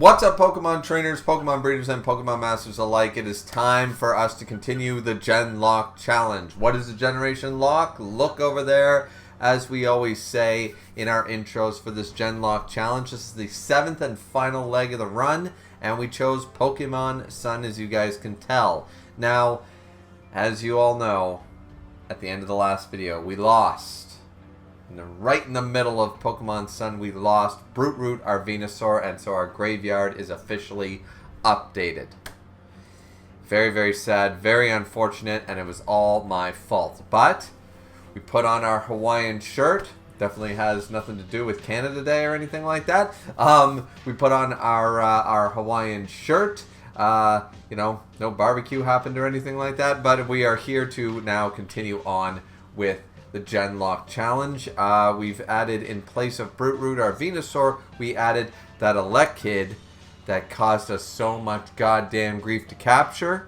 What's up, Pokemon trainers, Pokemon breeders, and Pokemon masters alike? It is time for us to continue the GenLocke challenge. What is the Generation Lock? Look over there. As we always say in our intros for this GenLocke challenge, this is the 7th and final leg of the run, and we chose Pokemon Sun, as you guys can tell. Now, as you all know, at the end of the last video, we lost. Right in the middle of Pokemon Sun, we lost Brute Root, our Venusaur, and so our graveyard is officially updated. Very, very sad, very unfortunate, and it was all my fault. But we put on our Hawaiian shirt. Definitely has nothing to do with Canada Day or anything like that. We put on our Hawaiian shirt. You know, no barbecue happened or anything like that, but we are here to now continue on with the GenLocke challenge. We've added, in place of Brute Root, our Venusaur, we added that Elekid that caused us so much goddamn grief to capture.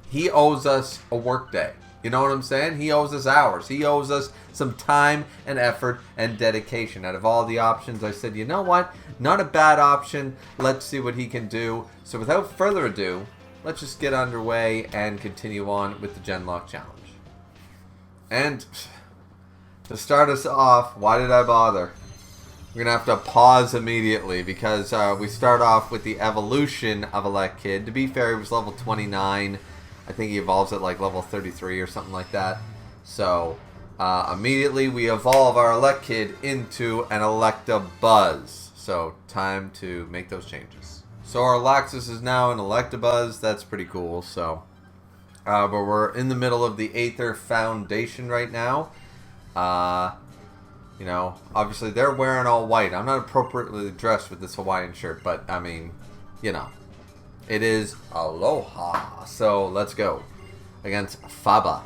He owes us a workday. You know what I'm saying? He owes us hours. He owes us some time and effort and dedication. Out of all the options, I said, you know what? Not a bad option. Let's see what he can do. So without further ado, let's just get underway and continue on with the GenLocke challenge. And to start us off, why did I bother? We're going to have to pause immediately because we start off with the evolution of Elekid. To be fair, he was level 29. I think he evolves at like level 33 or something like that. So immediately we evolve our Elekid into an Electabuzz. So time to make those changes. So our Laxus is now an Electabuzz. That's pretty cool. So but we're in the middle of the Aether Foundation right now. You know, obviously they're wearing all white. I'm not appropriately dressed with this Hawaiian shirt, but I mean, you know, it is Aloha. So let's go against Faba.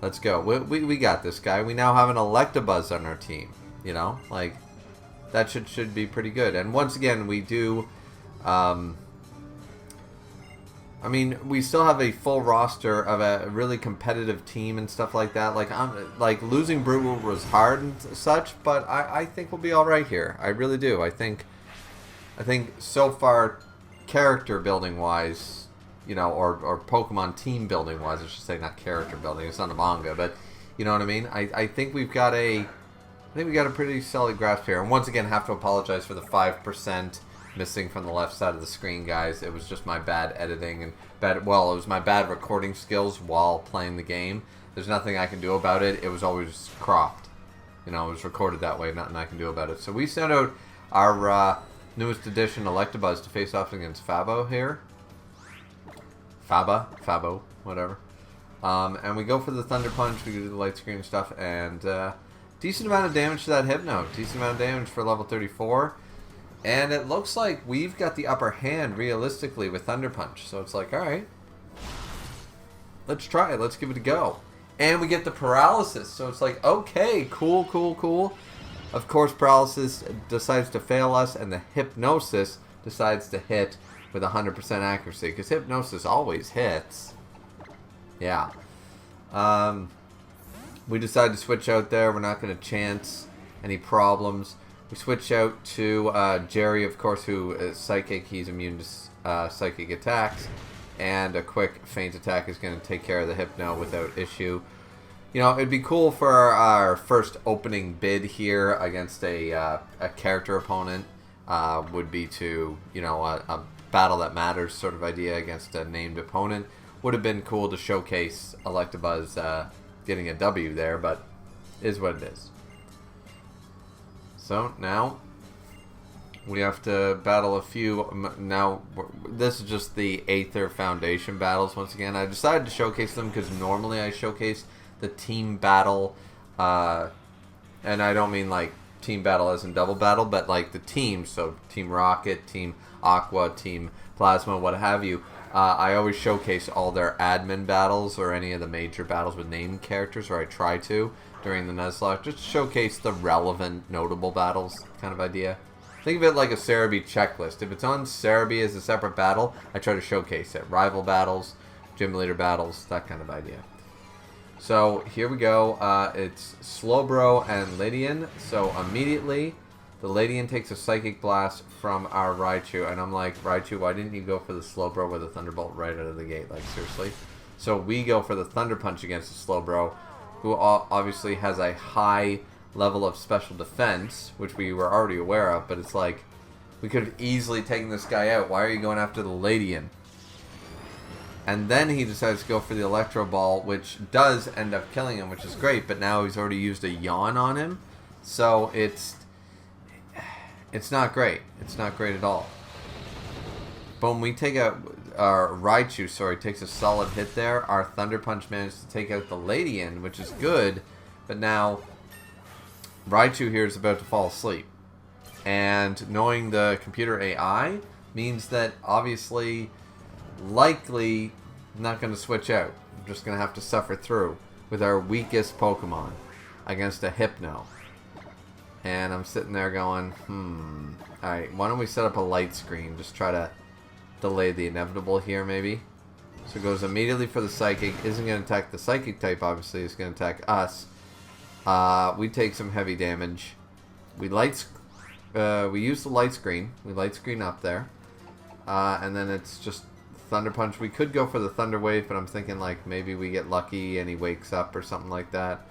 Let's go. We got this guy. We now have an Electabuzz on our team. You know, like that should be pretty good. And once again, we do. I mean, we still have a full roster of a really competitive team and stuff like that. Like losing Brute Root was hard and such, but I think we'll be all right here. I really do. I think so far, character building wise, you know, or Pokemon team building wise, I should say, not character building. It's not a manga, but you know what I mean. I think we got a pretty solid grasp here. And once again, have to apologize for the 5%. Missing from the left side of the screen, guys. It was just my bad editing and it was my bad recording skills while playing the game. There's nothing I can do about it. It was always cropped. You know, it was recorded that way. Nothing I can do about it. So we sent out our newest edition Electabuzz to face off against Fabo here. Fabo, whatever. And we go for the Thunder Punch. We do the light screen stuff, and decent amount of damage to that Hypno. Decent amount of damage for level 34. And it looks like we've got the upper hand, realistically, with Thunder Punch. So it's like, alright. Let's try it. Let's give it a go. And we get the Paralysis. So it's like, okay, cool. Of course, Paralysis decides to fail us, and the Hypnosis decides to hit with 100% accuracy. Because Hypnosis always hits. Yeah. We decide to switch out there. We're not going to chance any problems. We switch out to Jerry, of course, who is Psychic. He's immune to Psychic attacks. And a quick Feint attack is going to take care of the Hypno without issue. You know, it'd be cool for our first opening bid here against a character opponent. Would be to, you know, a battle that matters sort of idea against a named opponent. Would have been cool to showcase Electabuzz getting a W there, but is what it is. So now we have to battle a few. Now this is just the Aether Foundation battles. Once again, I decided to showcase them because normally I showcase the team battle, and I don't mean like team battle as in double battle, but like the teams. So Team Rocket, Team Aqua, Team Plasma, what have you. I always showcase all their admin battles or any of the major battles with named characters, or I try to during the Nuzlocke, just showcase the relevant, notable battles kind of idea. Think of it like a Cerebi checklist. If it's on Cerebi as a separate battle, I try to showcase it. Rival battles, gym leader battles, that kind of idea. So here we go. It's Slowbro and Lydian. So immediately The Ladian takes a Psychic Blast from our Raichu, and I'm like, Raichu, why didn't you go for the Slowbro with a Thunderbolt right out of the gate? Like, seriously? So we go for the Thunder Punch against the Slowbro, who obviously has a high level of special defense, which we were already aware of, but it's like, we could have easily taken this guy out. Why are you going after the Ladian? And then he decides to go for the Electro Ball, which does end up killing him, which is great, but now he's already used a Yawn on him, so it's not great. It's not great at all. Boom, we take out... Our Raichu, sorry, takes a solid hit there. Our Thunder Punch managed to take out the Ladian, which is good, but now Raichu here is about to fall asleep. And knowing the computer AI means that obviously, likely, not going to switch out. I'm just going to have to suffer through with our weakest Pokemon against a Hypno. And I'm sitting there going, alright, why don't we set up a light screen? Just try to delay the inevitable here, maybe. So it goes immediately for the Psychic. Isn't going to attack the Psychic type, obviously. It's going to attack us. We take some heavy damage. We use the light screen. We light screen up there. And then it's just Thunder Punch. We could go for the Thunder Wave, but I'm thinking like maybe we get lucky and he wakes up or something like that.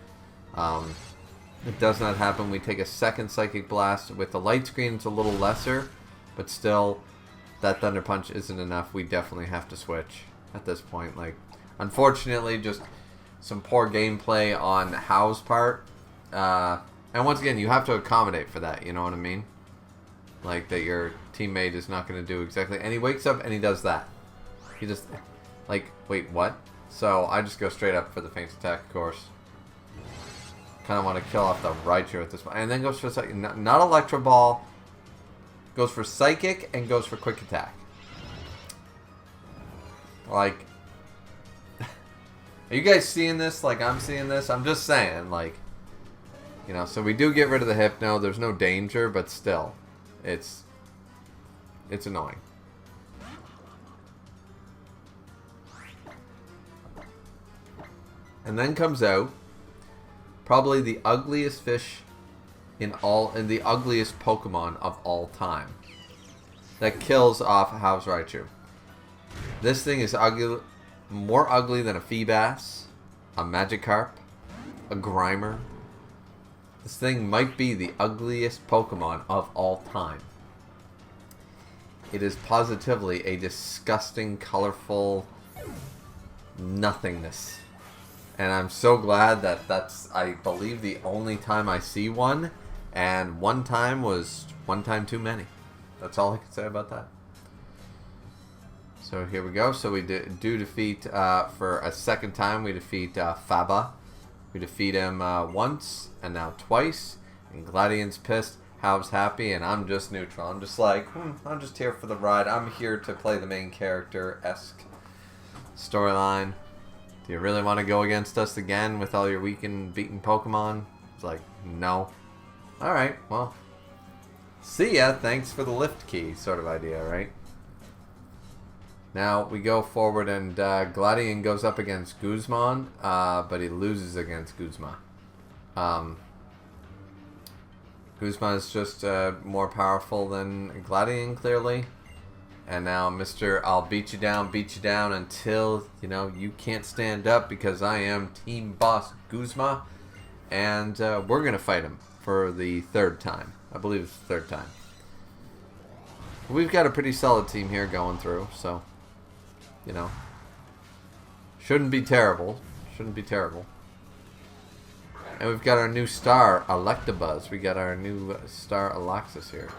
It does not happen. We take a second Psychic Blast. With the light screen, it's a little lesser, but still, that Thunder Punch isn't enough. We definitely have to switch at this point. Like, unfortunately, just some poor gameplay on Hao's part. And once again, you have to accommodate for that, you know what I mean? Like, that your teammate is not going to do exactly... And he wakes up and he does that. He just... Like, wait, what? So, I just go straight up for the feint attack, of course. Kind of want to kill off the Raichu at this point. And then goes for... Not Electro Ball. Goes for Psychic and goes for Quick Attack. Like... Are you guys seeing this like I'm seeing this? I'm just saying, like... You know, so we do get rid of the Hypno. There's no danger, but still. It's annoying. And then comes out probably the ugliest fish in the ugliest Pokemon of all time. That kills off Hao's Raichu. This thing is ugly, more ugly than a Feebas, a Magikarp, a Grimer. This thing might be the ugliest Pokemon of all time. It is positively a disgusting, colorful nothingness. And I'm so glad that that's, I believe, the only time I see one. And one time was one time too many. That's all I can say about that. So here we go. So we do defeat, for a second time, we defeat Faba. We defeat him once, and now twice. And Gladian's pissed, Hao's happy, and I'm just neutral. I'm just like, I'm just here for the ride. I'm here to play the main character-esque storyline. Do you really want to go against us again with all your weak and beaten Pokemon? It's like, no. Alright, well. See ya, thanks for the lift key sort of idea, right? Now we go forward and Gladian goes up against Guzman, but he loses against Guzman. Guzman is just more powerful than Gladian, clearly. And now Mr. I'll beat you down until, you know, you can't stand up because I am Team Boss Guzman. And we're going to fight him for the third time. I believe it's the third time. We've got a pretty solid team here going through, so, you know, shouldn't be terrible. Shouldn't be terrible. And we've got our new star, Electabuzz. We got our new star, Aloxus here.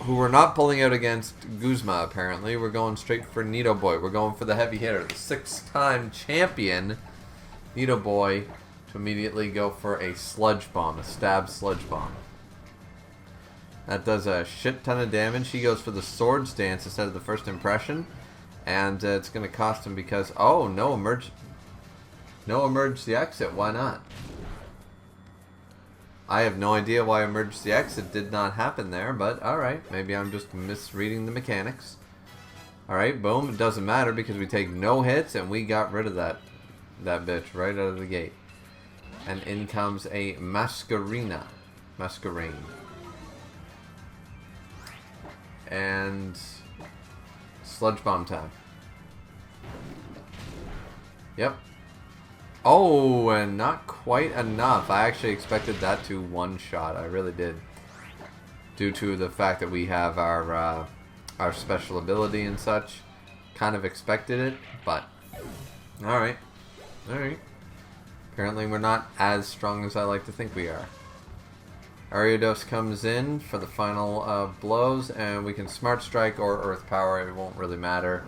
Who we're not pulling out against Guzma, apparently. We're going straight for Nidoboy. We're going for the heavy hitter. The 6-time champion, Nidoboy, to immediately go for a Sludge Bomb, a stab Sludge Bomb. That does a shit ton of damage. He goes for the Swords Dance instead of the First Impression. And it's going to cost him because, oh, no emergency exit. Why not? I have no idea why emergency exit did not happen there, but alright. Maybe I'm just misreading the mechanics. Alright, boom. It doesn't matter because we take no hits and we got rid of that bitch right out of the gate. And in comes a Masquerina. Masquerain. And Sludge Bomb time. Yep. Oh, and not quite enough. I actually expected that to one-shot. I really did. Due to the fact that we have our special ability and such. Kind of expected it, but... Alright. Alright. Apparently we're not as strong as I like to think we are. Ariados comes in for the final blows, and we can Smart Strike or Earth Power. It won't really matter.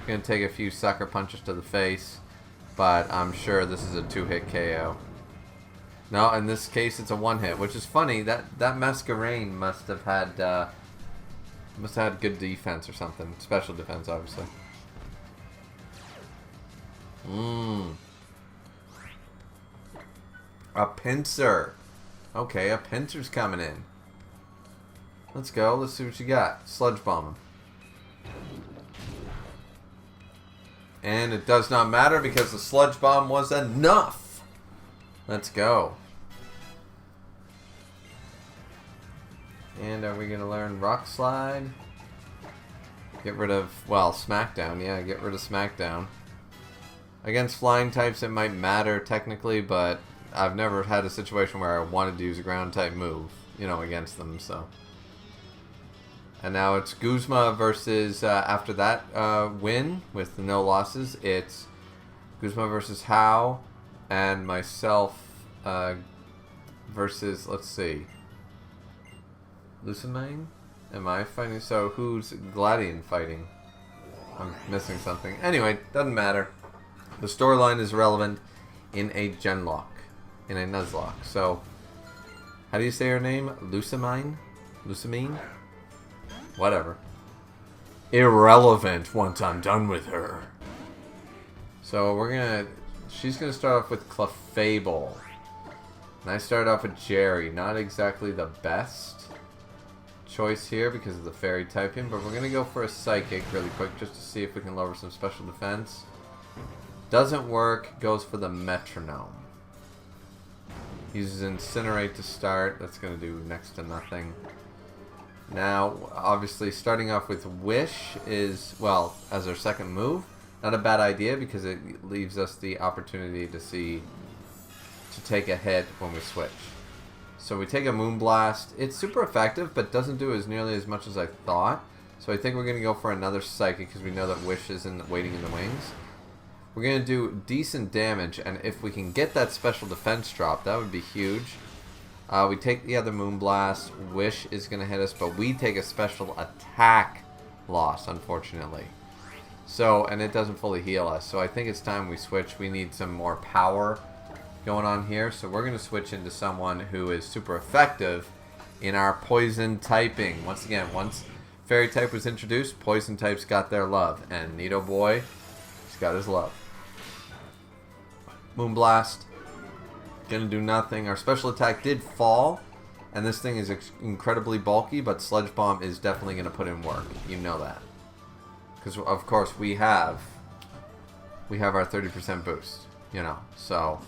Going to take a few sucker punches to the face, but I'm sure this is a 2-hit KO. No, in this case it's a 1-hit, which is funny. That Masquerain must have had good defense or something. Special defense, obviously. A pincer. Okay, a pincer's coming in. Let's go. Let's see what you got. Sludge Bomb him. And it does not matter because the Sludge Bomb was enough. Let's go. And are we going to learn Rock Slide? Get rid of, well, Smackdown. Yeah, get rid of Smackdown. Against flying types it might matter technically, but I've never had a situation where I wanted to use a ground type move, you know, against them, so. And now it's Guzma versus, after that win with no losses, it's Guzma versus How and myself versus, let's see, Lucamine? Am I fighting? So who's Gladian fighting? I'm missing something. Anyway, doesn't matter. The storyline is relevant in a GenLocke. In a Nuzlocke. So, how do you say her name? Lucamine? Lucamine? Whatever. Irrelevant once I'm done with her. So we're gonna... She's gonna start off with Clefable. And I started off with Jerry. Not exactly the best choice here because of the fairy typing, but we're gonna go for a Psychic really quick just to see if we can lower some special defense. Doesn't work. Goes for the Metronome. Uses Incinerate to start. That's going to do next to nothing. Now, obviously, starting off with Wish is, well, as our second move. Not a bad idea because it leaves us the opportunity to take a hit when we switch. So we take a Moonblast. It's super effective, but doesn't do as nearly as much as I thought. So I think we're going to go for another Psychic because we know that Wish isn't waiting in the wings. We're going to do decent damage, and if we can get that special defense drop, that would be huge. We take the other Moonblast. Wish is going to hit us, but we take a special attack loss, unfortunately. So, and it doesn't fully heal us. So I think it's time we switch. We need some more power going on here. So we're going to switch into someone who is super effective in our poison typing. Once again, once Fairy type was introduced, poison types got their love. And Nido Boy, he's got his love. Moonblast. Gonna do nothing. Our special attack did fall. And this thing is incredibly bulky, but Sludge Bomb is definitely going to put in work. You know that. Because, of course, we have our 30% boost. You know, so...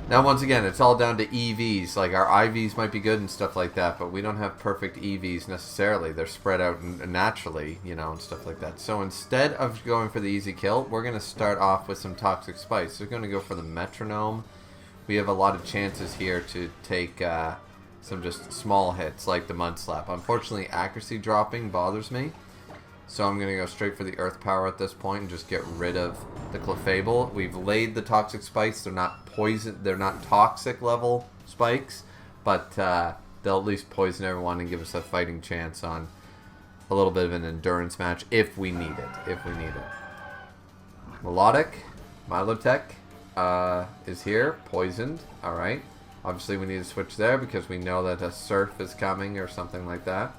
Now, once again, it's all down to EVs. Like, our IVs might be good and stuff like that, but we don't have perfect EVs necessarily. They're spread out naturally, you know, and stuff like that. So instead of going for the easy kill, we're going to start off with some Toxic Spice. So we're going to go for the Metronome. We have a lot of chances here to take some just small hits, like the Mud Slap. Unfortunately, accuracy dropping bothers me. So I'm going to go straight for the Earth Power at this point and just get rid of the Clefable. We've laid the Toxic Spikes. They're not poison. They're not toxic level spikes, but they'll at least poison everyone and give us a fighting chance on a little bit of an endurance match if we need it. If we need it. Melodic, Milotech is here, poisoned. All right. Obviously, we need to switch there because we know that a Surf is coming or something like that.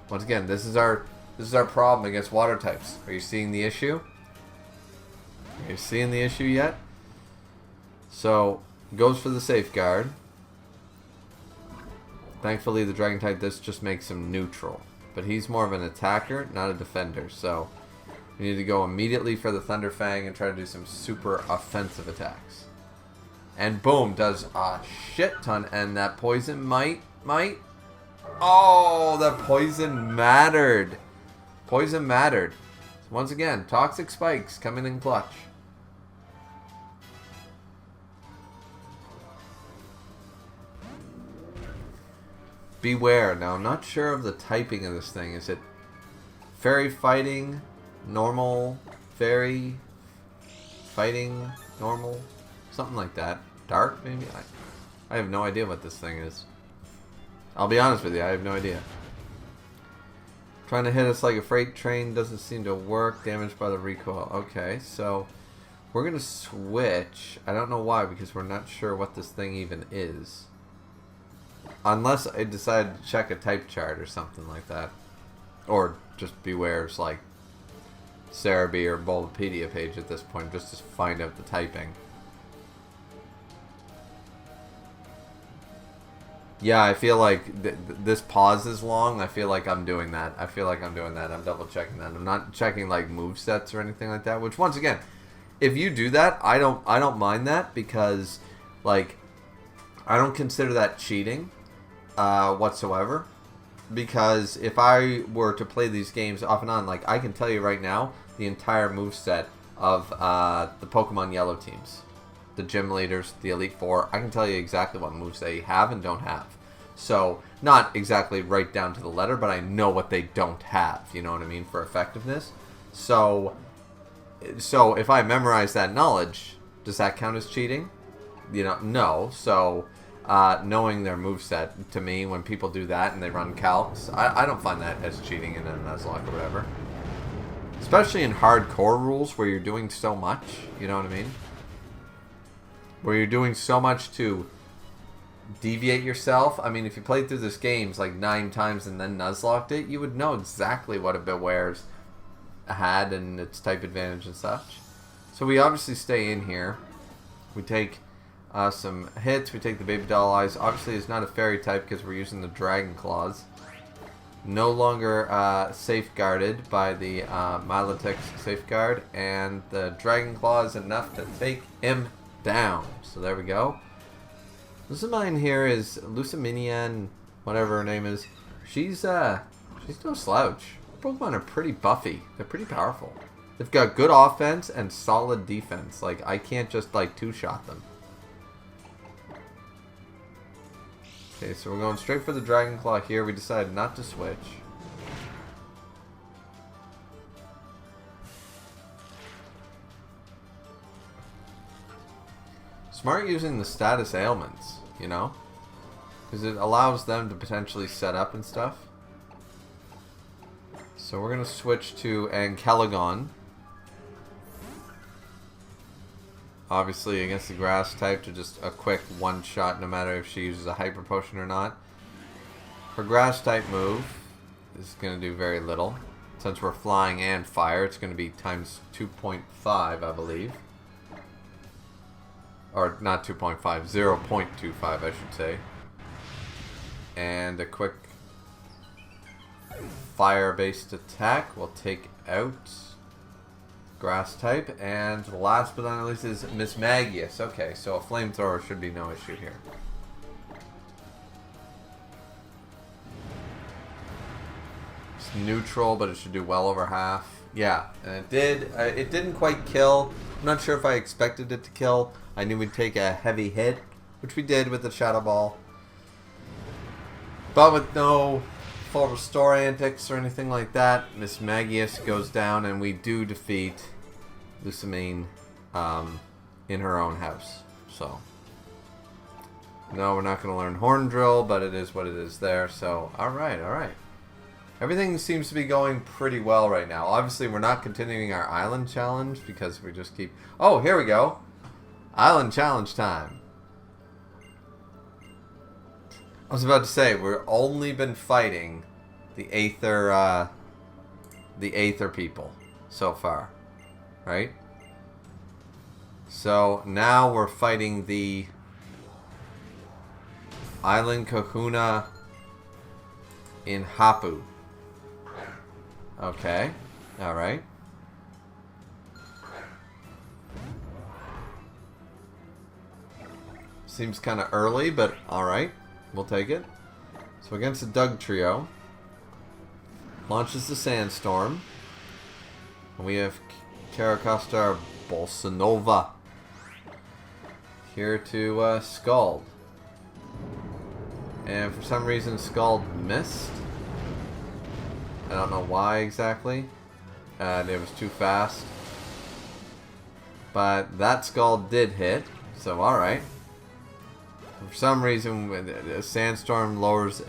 Once again, this is our problem against water types. Are you seeing the issue? Are you seeing the issue yet? So, goes for the Safeguard. Thankfully, the Dragon type, this just makes him neutral. But he's more of an attacker, not a defender. So, we need to go immediately for the Thunder Fang and try to do some super offensive attacks. And boom, does a shit ton. And that poison might. Oh, that poison mattered. Poison mattered. Once again, toxic spikes coming in clutch. Beware. Now, I'm not sure of the typing of this thing. Is it fairy fighting, normal, fairy fighting, normal, something like that? Dark, maybe? I have no idea what this thing is. I'll be honest with you, I have no idea. Trying to hit us like a freight train doesn't seem to work. Damaged by the recoil. Okay, so we're going to switch. I don't know why, because we're not sure what this thing even is. Unless I decide to check a type chart or something like that. Or just Beware's like Cerebi or Bulbapedia page at this point, just to find out the typing. Yeah, I feel like this pause is long. I feel like I'm doing that. I'm double checking that. I'm not checking like movesets or anything like that. Which, once again, if you do that, I don't mind that, because like I don't consider that cheating whatsoever. Because if I were to play these games off and on, like I can tell you right now the entire moveset of the Pokemon Yellow teams. The gym leaders, the Elite Four, I can tell you exactly what moves they have and don't have. So, not exactly right down to the letter, but I know what they don't have, you know what I mean, for effectiveness. So if I memorize that knowledge, does that count as cheating? You know, no. So, knowing their moveset, to me, when people do that and they run calcs, I don't find that as cheating in a Nuzlocke or whatever. Especially in hardcore rules where you're doing so much, you know what I mean? Where you're doing so much to deviate yourself. I mean, if you played through this games like 9 times and then Nuzlocked it, you would know exactly what a Beware's had and its type advantage and such. So we obviously stay in here. We take some hits. We take the Baby Doll Eyes. Obviously, it's not a fairy type because we're using the Dragon Clause. No longer safeguarded by the Milotic's safeguard, and the Dragon Claw is enough to take him down. So there we go. Lucamine here is Lucaminian, whatever her name is. She's no slouch. Pokemon are pretty buffy. They're pretty powerful. They've got good offense and solid defense. Like, I can't just like two-shot them. Okay, so we're going straight for the Dragon Claw here. We decided not to switch. Smart using the status ailments, you know? Because it allows them to potentially set up and stuff. So we're going to switch to Ankelagon. Obviously against the grass type to just a quick one shot no matter if she uses a hyper potion or not. Her grass type move is going to do very little. Since we're flying and fire, it's going to be times 2.5, I believe. Or not 2.5, 0.25 I should say. And a quick fire-based attack will take out grass type. And last but not least is Miss Magius. Okay, so a flamethrower should be no issue here. It's neutral, but it should do well over half. Yeah, and it did. It didn't quite kill. I'm not sure if I expected it to kill. I knew we'd take a heavy hit, which we did with the Shadow Ball. But with no full restore antics or anything like that, Miss Magius goes down and we do defeat Lucamine in her own house. So, no, we're not going to learn Horn Drill, but it is what it is there. So, alright, alright. Everything seems to be going pretty well right now. Obviously, we're not continuing our island challenge because we just keep... Oh, here we go. Island challenge time. I was about to say, we've only been fighting the Aether people so far. Right? So, now we're fighting the Island Kahuna in Hapu. Okay. Alright. Seems kind of early, but alright. We'll take it. So against the Doug trio. Launches the Sandstorm. And we have Caracosta Bolsanova here to Scald. And for some reason Scald missed. I don't know why exactly. It was too fast. But that Scald did hit, so alright. For some reason, a Sandstorm lowers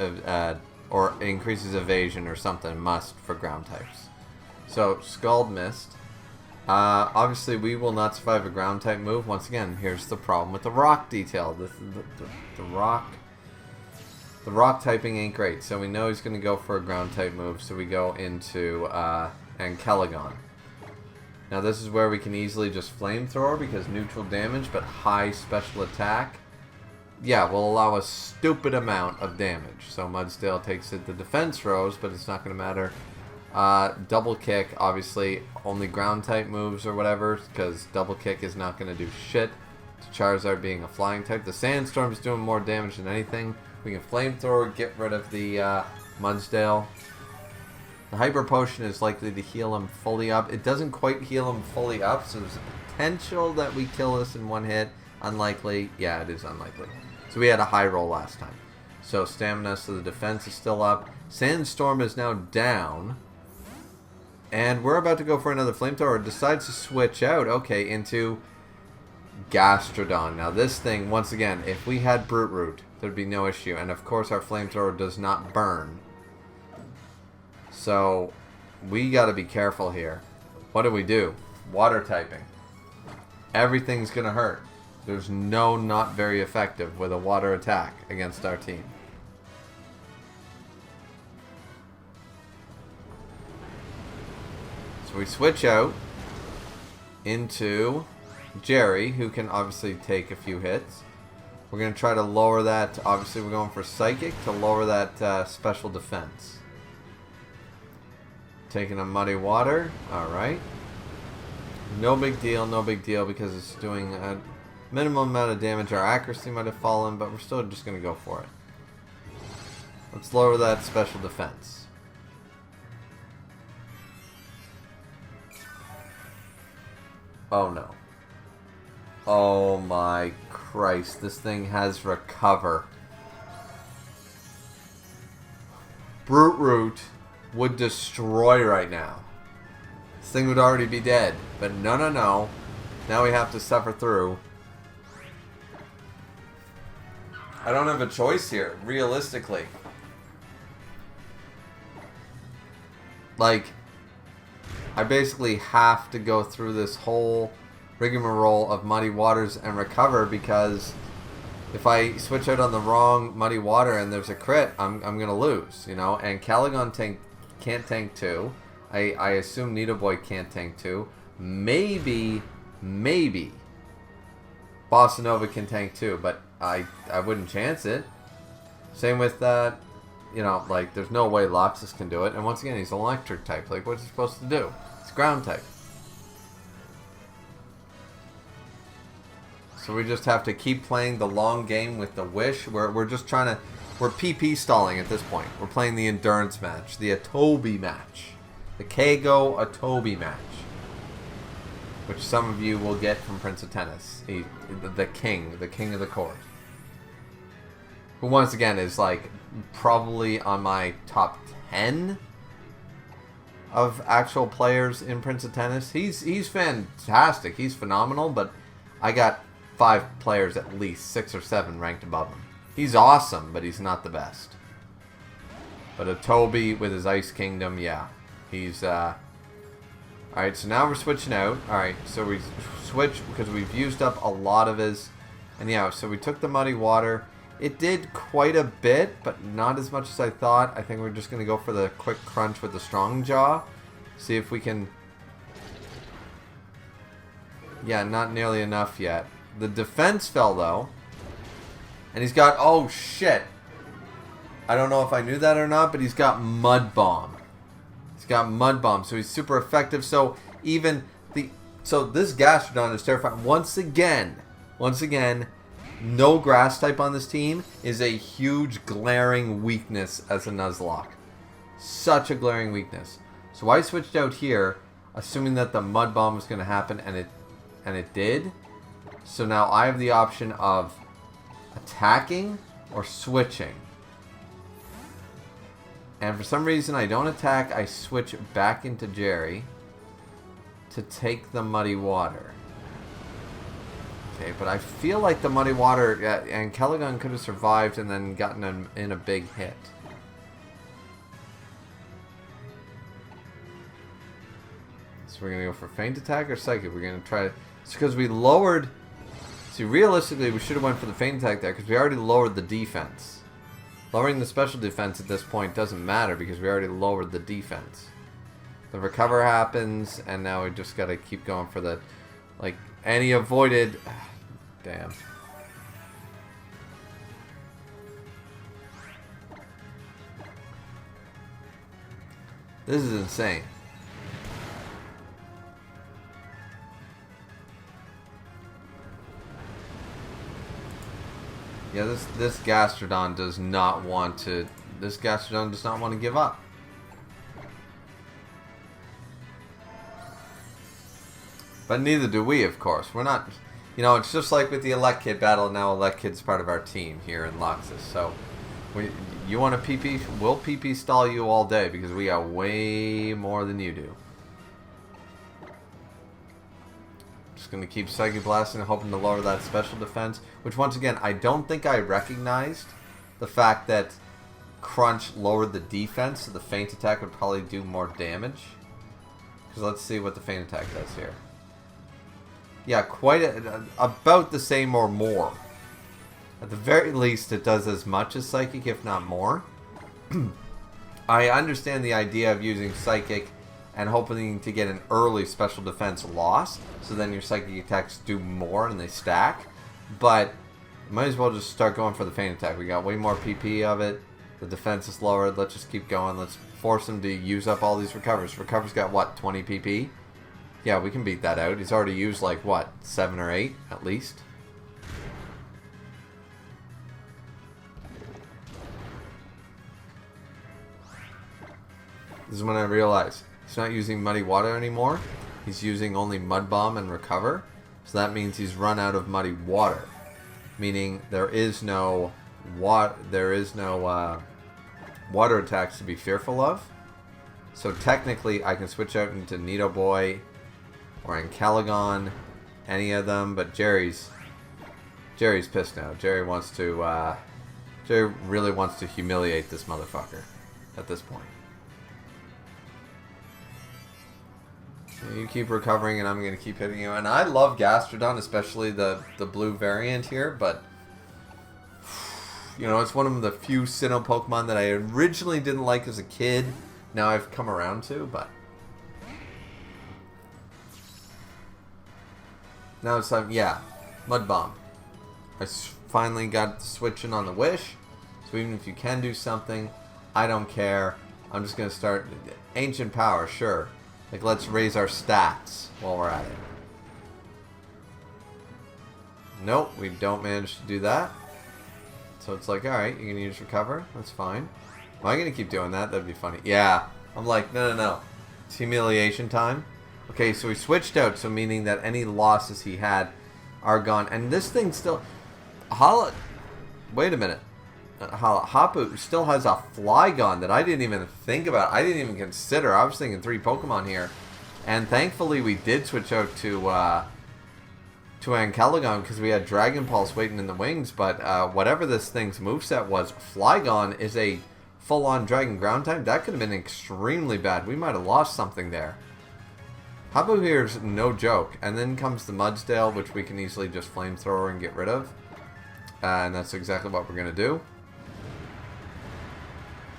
or increases evasion or something, must for ground types. So, Scald missed. Obviously, we will not survive a ground type move. Once again, here's the problem with the rock detail. The rock typing ain't great, so we know he's going to go for a ground type move, so we go into Ankelagon. Now this is where we can easily just Flamethrower because neutral damage but high special attack. Yeah, will allow a stupid amount of damage. So Mudsdale takes it the defense rows, but it's not going to matter. Double Kick, obviously only ground type moves or whatever, because Double Kick is not going to do shit to Charizard being a flying type. The Sandstorm is doing more damage than anything. We can Flamethrower, get rid of the Mudsdale. The Hyper Potion is likely to heal him fully up. It doesn't quite heal him fully up, so there's a potential that we kill this in one hit. Unlikely. Yeah, it is unlikely. So we had a high roll last time. So Stamina, so the defense is still up. Sandstorm is now down. And we're about to go for another Flamethrower. Decides to switch out, okay, into Gastrodon. Now this thing, once again, if we had Brute Root, there'd be no issue. And of course our Flamethrower does not burn. So, we gotta be careful here. What do? Water typing. Everything's gonna hurt. There's no not very effective with a water attack against our team. So we switch out into Jerry, who can obviously take a few hits. We're gonna try to lower that. Obviously, we're going for Psychic to lower that special defense. Taking a Muddy Water. Alright. No big deal because it's doing a minimum amount of damage. Our accuracy might have fallen, but we're still just going to go for it. Let's lower that special defense. Oh no. Oh my Christ. This thing has Recover. Brute Root would destroy right now. This thing would already be dead. But no. Now we have to suffer through. I don't have a choice here, realistically. Like, I basically have to go through this whole rigmarole of Muddy Waters and Recover, because if I switch out on the wrong Muddy Water and there's a crit, I'm going to lose, you know? And Calagon can't tank 2. I assume Nidoboy can't tank 2. Maybe Bossa Nova can tank 2, but I wouldn't chance it. Same with that, you know, like, there's no way Loxus can do it. And once again, he's an electric type. Like, what's he supposed to do? It's ground type. So we just have to keep playing the long game with the Wish. We're just trying to... We're PP stalling at this point. We're playing the Endurance match. The Atobi match. The Kago Atobi match. Which some of you will get from Prince of Tennis. The king of the court. Who once again is like probably on my top 10 of actual players in Prince of Tennis. He's fantastic. He's phenomenal, but I got 5 players at least, 6 or 7 ranked above him. He's awesome, but he's not the best. But Atobi with his Ice Kingdom, yeah. He's, Alright, so now we're switching out. Alright, so we switch because we've used up a lot of his... And yeah, so we took the Muddy Water. It did quite a bit, but not as much as I thought. I think we're just going to go for the quick crunch with the Strong Jaw. See if we can... Yeah, not nearly enough yet. The defense fell, though. And he's got... Oh, shit. I don't know if I knew that or not, but he's got Mud Bomb. He's got Mud Bomb, so he's super effective. So even the... So this Gastrodon is terrifying. Once again, no grass type on this team is a huge glaring weakness as a Nuzlocke. Such a glaring weakness. So I switched out here, assuming that the mud bomb was going to happen, and it did. So now I have the option of attacking or switching. And for some reason I don't attack, I switch back into Jerry to take the muddy water. Okay, but I feel like the muddy water and Caligon could have survived and then gotten in a big hit. So we're going to go for feint attack or psychic. We're going to try... It's because we lowered... See, realistically, we should have went for the feint attack there because we already lowered the defense. Lowering the special defense at this point doesn't matter because we already lowered the defense. The recover happens, and now we just got to keep going for the... Like, and he avoided... Damn. This is insane. Yeah, this Gastrodon does not want to... This Gastrodon does not want to give up. But neither do we, of course. We're not... You know, it's just like with the Elekid battle. Now Elekid's part of our team here in Loxus. So, you want to PP? We'll PP stall you all day because we got way more than you do. Just going to keep Psychic Blasting and hoping to lower that special defense. Which, once again, I don't think I recognized the fact that Crunch lowered the defense. So the feint attack would probably do more damage. Because let's see what the feint attack does here. Yeah, about the same or more. At the very least, it does as much as Psychic, if not more. I understand the idea of using Psychic and hoping to get an early special defense loss, so then your Psychic attacks do more and they stack. But might as well just start going for the feint attack. We got way more PP of it. The defense is lowered. Let's just keep going. Let's force him to use up all these recovers. Recovers got what, 20 PP? Yeah, we can beat that out. He's already used like, what, 7 or 8 at least? This is when I realized he's not using Muddy Water anymore. He's using only Mud Bomb and Recover. So that means he's run out of Muddy Water. Meaning there is no water attacks to be fearful of. So technically I can switch out into Nidoboy or in Caligon, any of them, but Jerry's pissed now. Jerry really wants to humiliate this motherfucker at this point. You keep recovering and I'm going to keep hitting you. And I love Gastrodon, especially the blue variant here, but you know, it's one of the few Sinnoh Pokemon that I originally didn't like as a kid. Now I've come around to, but now it's time, yeah, Mud Bomb. I finally got switching on the Wish, so even if you can do something, I don't care. I'm just going to start Ancient Power, sure. Like, let's raise our stats while we're at it. Nope, we don't manage to do that. So it's like, alright, you're going to use Recover, that's fine. Am I going to keep doing that? That'd be funny. Yeah, I'm like, no. It's humiliation time. Okay, so he switched out, so meaning that any losses he had are gone. And this thing still... Wait a minute. Hapu still has a Flygon that I didn't even think about. I didn't even consider. I was thinking 3 Pokemon here. And thankfully we did switch out to Ancalagon because we had Dragon Pulse waiting in the wings. But whatever this thing's moveset was, Flygon is a full-on Dragon Ground type. That could have been extremely bad. We might have lost something there. Hapu here is no joke. And then comes the Mudsdale, which we can easily just Flamethrower and get rid of. And that's exactly what we're going to do.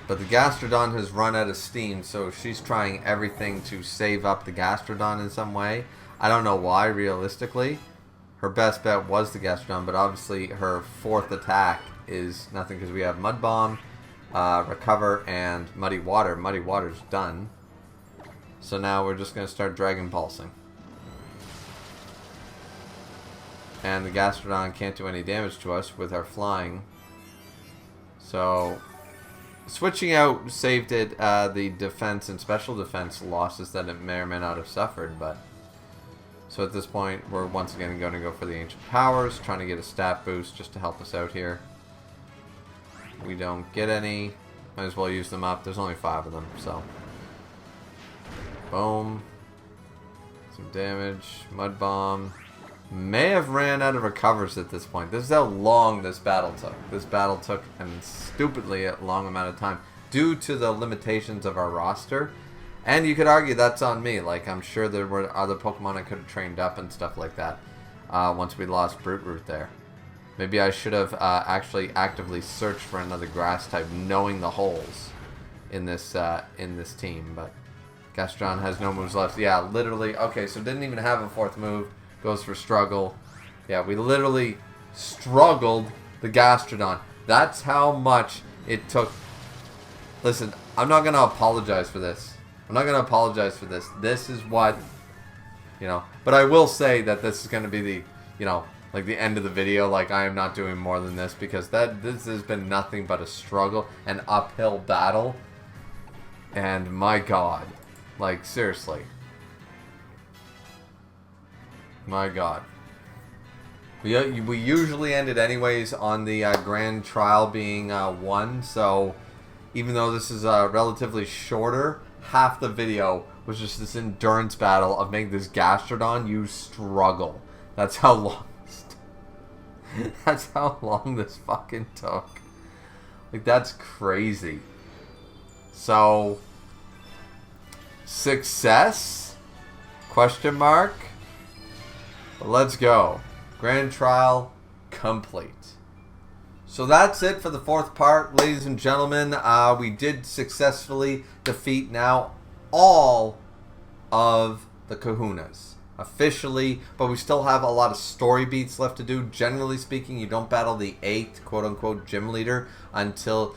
But the Gastrodon has run out of steam, so she's trying everything to save up the Gastrodon in some way. I don't know why, realistically. Her best bet was the Gastrodon, but obviously her 4th attack is nothing because we have Mud Bomb, Recover, and Muddy Water. Muddy Water's done. So now we're just going to start Dragon Pulsing. And the Gastrodon can't do any damage to us with our flying. So, switching out saved it the defense and special defense losses that it may or may not have suffered. But so at this point, we're once again going to go for the Ancient Powers, trying to get a stat boost just to help us out here. We don't get any. Might as well use them up. There's only 5 of them, so. Boom. Some damage. Mud Bomb. May have ran out of recovers at this point. This is how long this battle took. This battle took an stupidly long amount of time due to the limitations of our roster. And you could argue that's on me. Like, I'm sure there were other Pokemon I could have trained up and stuff like that once we lost Brute Root there. Maybe I should have actually actively searched for another grass type, knowing the holes in this team. But Gastrodon has no moves left. Yeah, literally. Okay, so didn't even have a 4th move. Goes for struggle. Yeah, we literally struggled the Gastrodon. That's how much it took. Listen, I'm not going to apologize for this. I'm not going to apologize for this. This is what, but I will say that this is going to be the, like the end of the video. Like, I am not doing more than this because this has been nothing but a struggle, an uphill battle. And my God, like, seriously. My God. We usually end it anyways on the grand trial being 1. So even though this is relatively shorter, half the video was just this endurance battle of making this Gastrodon use struggle. That's how long. That's how long this fucking took. Like, that's crazy. So, success? Question mark? But let's go. Grand trial complete. So that's it for the 4th part, ladies and gentlemen. We did successfully defeat now all of the Kahunas. Officially, but we still have a lot of story beats left to do. Generally speaking, you don't battle the 8th quote-unquote gym leader until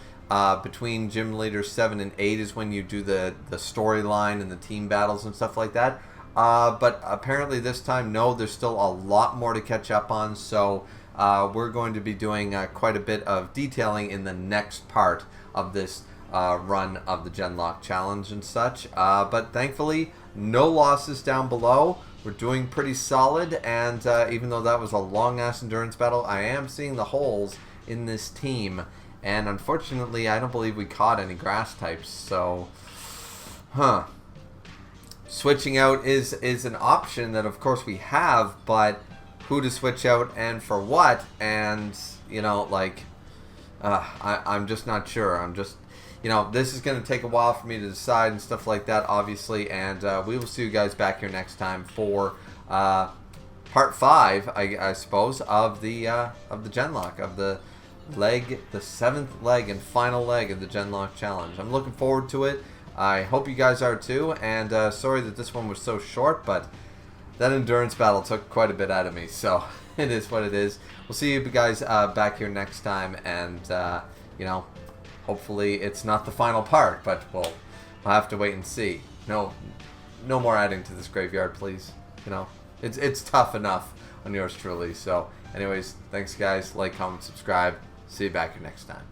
between gym leader 7 and 8 is when you do the storyline and the team battles and stuff like that. But apparently this time, no, there's still a lot more to catch up on. So we're going to be doing quite a bit of detailing in the next part of this run of the GenLocke challenge and such. But thankfully, no losses down below. We're doing pretty solid, and even though that was a long-ass endurance battle, I am seeing the holes in this team. And unfortunately, I don't believe we caught any grass types, so... Switching out is an option that, of course, we have, but who to switch out and for what? And, I'm just not sure. I'm just... this is going to take a while for me to decide and stuff like that, obviously, and we will see you guys back here next time for part 5, I suppose, of the GenLocke, of the 7th leg and final leg of the GenLocke challenge. I'm looking forward to it. I hope you guys are too, and sorry that this one was so short, but that endurance battle took quite a bit out of me, so it is what it is. We'll see you guys back here next time, and, hopefully it's not the final part, but we'll have to wait and see. No more adding to this graveyard, please. It's tough enough on yours truly. So anyways, thanks guys. Like, comment, subscribe. See you back here next time.